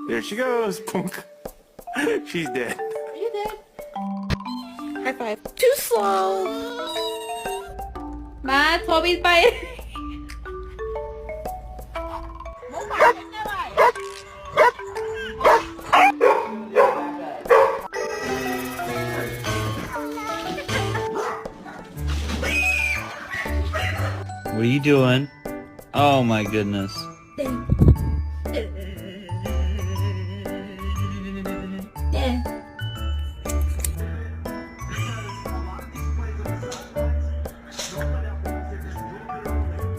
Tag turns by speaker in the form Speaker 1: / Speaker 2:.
Speaker 1: There she goes. Punk. She's dead.
Speaker 2: Are you dead? High five. Too slow. มาโทรบินไป
Speaker 3: What are you doing? Oh my goodness.
Speaker 2: Yeah.